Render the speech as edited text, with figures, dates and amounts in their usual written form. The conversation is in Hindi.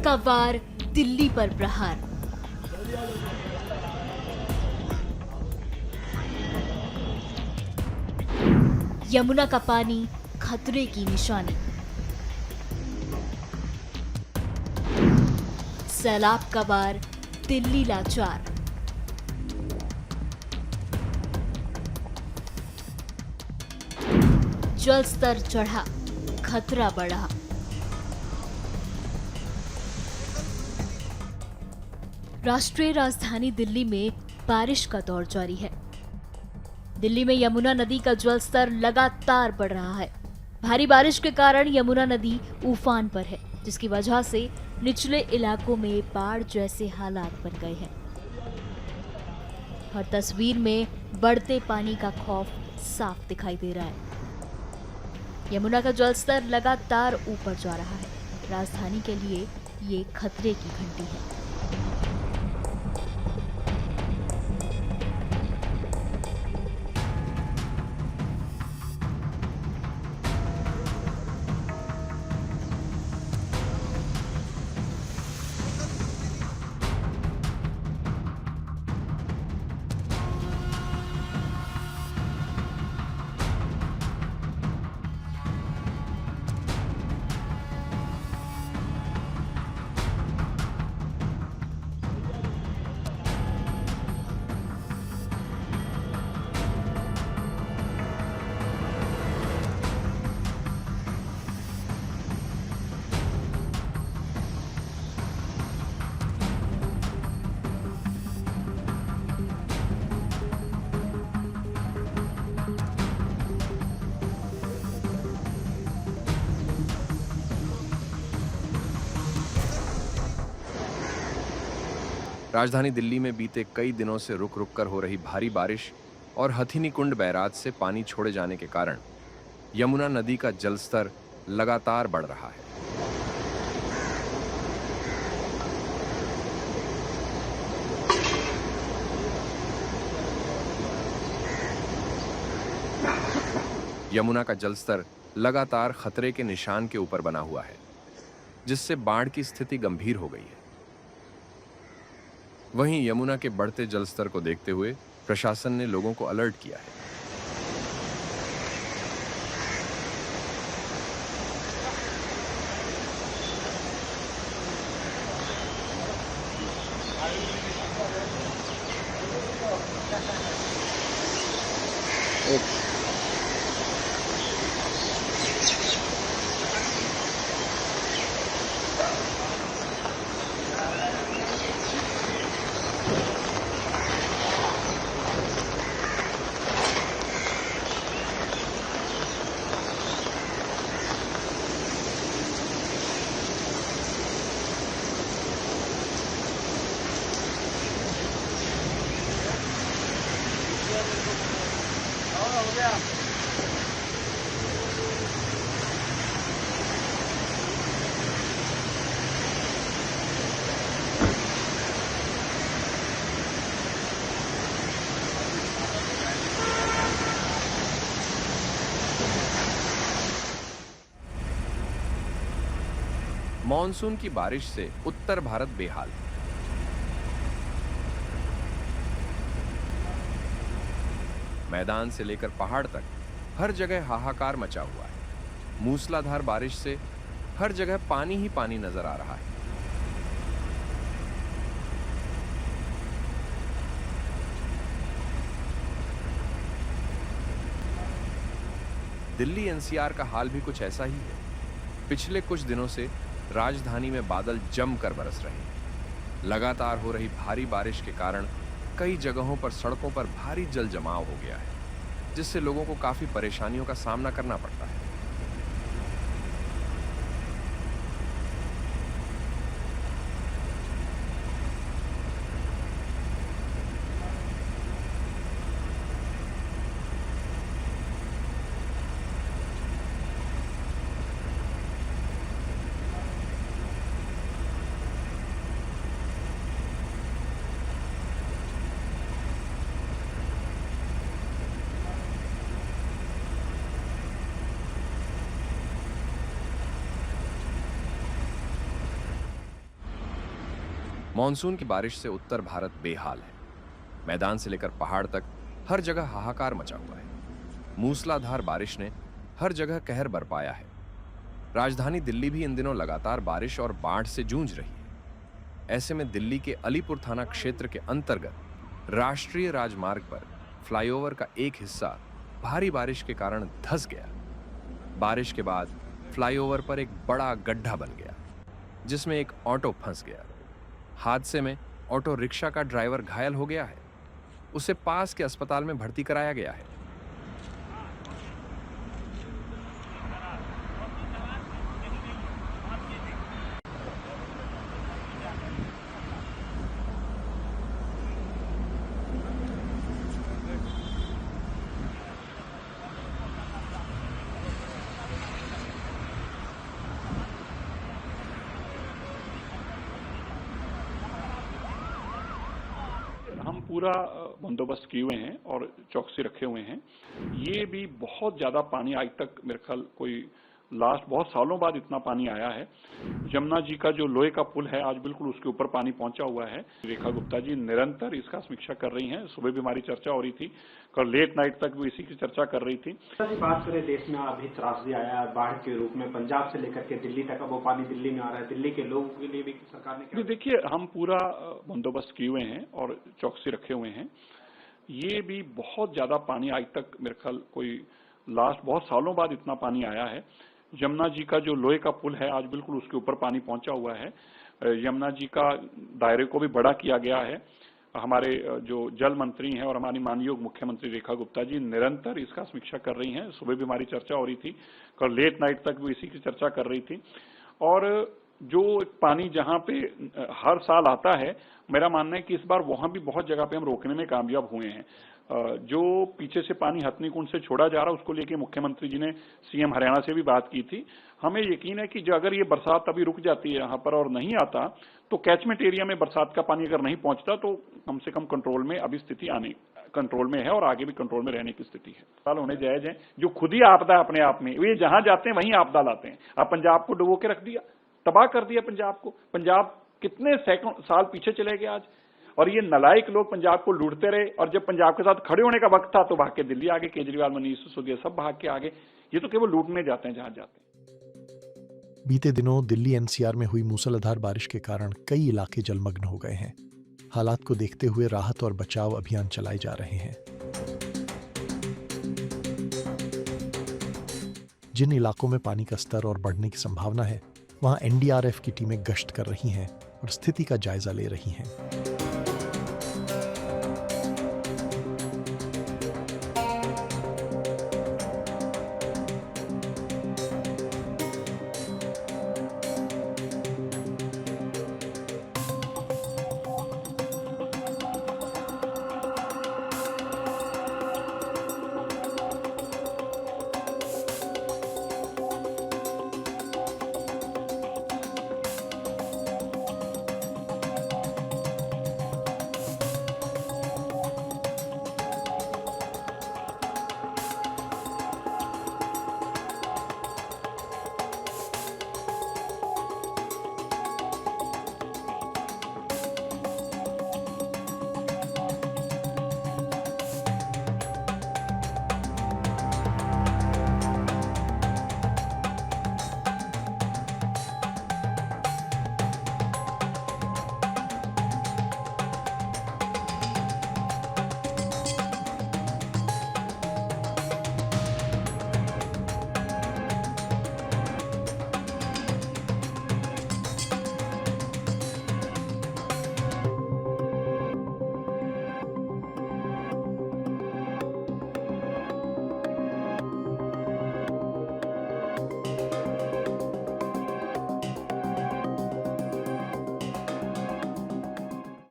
का वार, दिल्ली पर प्रहार। यमुना का पानी खतरे की निशानी। सैलाब का वार, दिल्ली लाचार। जल स्तर चढ़ा, खतरा बढ़ा। राष्ट्रीय राजधानी दिल्ली में बारिश का दौर जारी है। दिल्ली में यमुना नदी का जल स्तर लगातार बढ़ रहा है। भारी बारिश के कारण यमुना नदी उफान पर है, जिसकी वजह से निचले इलाकों में बाढ़ जैसे हालात बन गए हैं। हर तस्वीर में बढ़ते पानी का खौफ साफ दिखाई दे रहा है। यमुना का जल स्तर लगातार ऊपर जा रहा है। राजधानी के लिए ये खतरे की घंटी है। राजधानी दिल्ली में बीते कई दिनों से रुक रुक कर हो रही भारी बारिश और हथिनी कुंड बैराज से पानी छोड़े जाने के कारण यमुना नदी का जलस्तर लगातार बढ़ रहा है। यमुना का जलस्तर लगातार खतरे के निशान के ऊपर बना हुआ है, जिससे बाढ़ की स्थिति गंभीर हो गई है। वहीं यमुना के बढ़ते जलस्तर को देखते हुए प्रशासन ने लोगों को अलर्ट किया है। मॉनसून की बारिश से उत्तर भारत बेहाल। मैदान से लेकर पहाड़ तक हर जगह हाहाकार मचा हुआ है। मूसलाधार बारिश से हर जगह पानी ही पानी नजर आ रहा है। दिल्ली एनसीआर का हाल भी कुछ ऐसा ही है। पिछले कुछ दिनों से राजधानी में बादल जमकर बरस रहे हैं। लगातार हो रही भारी बारिश के कारण कई जगहों पर सड़कों पर भारी जल जमाव हो गया है, जिससे लोगों को काफी परेशानियों का सामना करना पड़ता है। मॉनसून की बारिश से उत्तर भारत बेहाल है। मैदान से लेकर पहाड़ तक हर जगह हाहाकार मचा हुआ है। मूसलाधार बारिश ने हर जगह कहर बरपाया है। राजधानी दिल्ली भी इन दिनों लगातार बारिश और बाढ़ से जूझ रही है। ऐसे में दिल्ली के अलीपुर थाना क्षेत्र के अंतर्गत राष्ट्रीय राजमार्ग पर फ्लाईओवर का एक हिस्सा भारी बारिश के कारण धंस गया। बारिश के बाद फ्लाईओवर पर एक बड़ा गड्ढा बन गया, जिसमें एक ऑटो फंस गया। हादसे में ऑटो रिक्शा का ड्राइवर घायल हो गया है। उसे पास के अस्पताल में भर्ती कराया गया है। हम पूरा बंदोबस्त किए हुए हैं और चौकसी रखे हुए हैं। ये भी बहुत ज्यादा पानी आज तक मेरे ख्याल कोई लास्ट बहुत सालों बाद इतना पानी आया है। यमुना जी का जो लोहे का पुल है आज बिल्कुल उसके ऊपर पानी पहुंचा हुआ है। रेखा गुप्ता जी निरंतर इसका समीक्षा कर रही हैं। सुबह भी हमारी चर्चा हो रही थी, कल लेट नाइट तक भी इसी की चर्चा कर रही थी। बात करें, देश में अभी त्रासदी आया है बाढ़ के रूप में, पंजाब से लेकर के दिल्ली तक अब वो पानी दिल्ली में आ रहा है। दिल्ली के लोगों के लिए भी सरकार ने देखिए, हम पूरा बंदोबस्त किए हुए हैं और चौकसी रखे हुए हैं। ये भी बहुत ज्यादा पानी आज तक मेरे ख्याल कोई लास्ट बहुत सालों बाद इतना पानी आया है। यमुना जी का जो लोहे का पुल है आज बिल्कुल उसके ऊपर पानी पहुंचा हुआ है। यमुना जी का दायरे को भी बड़ा किया गया है। हमारे जो जल मंत्री हैं और हमारी माननीय मुख्यमंत्री रेखा गुप्ता जी निरंतर इसका समीक्षा कर रही हैं। सुबह भी हमारी चर्चा हो रही थी, कल लेट नाइट तक भी इसी की चर्चा कर रही थी। और जो पानी जहां पे हर साल आता है, मेरा मानना है कि इस बार वहां भी बहुत जगह पे हम रोकने में कामयाब हुए हैं। जो पीछे से पानी हथनी कुंड से छोड़ा जा रहा है उसको लेके मुख्यमंत्री जी ने सीएम हरियाणा से भी बात की थी। हमें यकीन है कि जो अगर ये बरसात अभी रुक जाती है यहाँ पर और नहीं आता, तो कैचमेंट एरिया में बरसात का पानी अगर नहीं पहुंचता तो कम से कम कंट्रोल में अभी स्थिति आने कंट्रोल में है और आगे भी कंट्रोल में रहने की स्थिति है। साल होने जायज है, जो खुद ही आपदा है अपने आप में, वे जहां जाते हैं वहीं आपदा लाते हैं। अब पंजाब को डुबो के रख दिया, तबाह कर दिया पंजाब को। पंजाब कितने सैकड़ों साल पीछे चले गए आज, और ये नलायक लोग पंजाब को लूटते रहे। और जब पंजाब के साथ खड़े होने का वक्त था तो भाग के दिल्ली आगे, केजरीवाल, मनीष सिसोदिया सब भाग के आगे। ये तो केवल लूटने जाते हैं जहां जाते हैं। बीते दिनों दिल्ली एनसीआर में हुई मूसलाधार बारिश के कारण कई इलाके जलमग्न हो गए हैं। हालात को देखते हुए राहत और बचाव अभियान चलाए जा रहे हैं। जिन इलाकों में पानी का स्तर और बढ़ने की संभावना है, वहां एनडीआरएफ की टीमें गश्त कर रही हैं और स्थिति का जायजा ले रही हैं।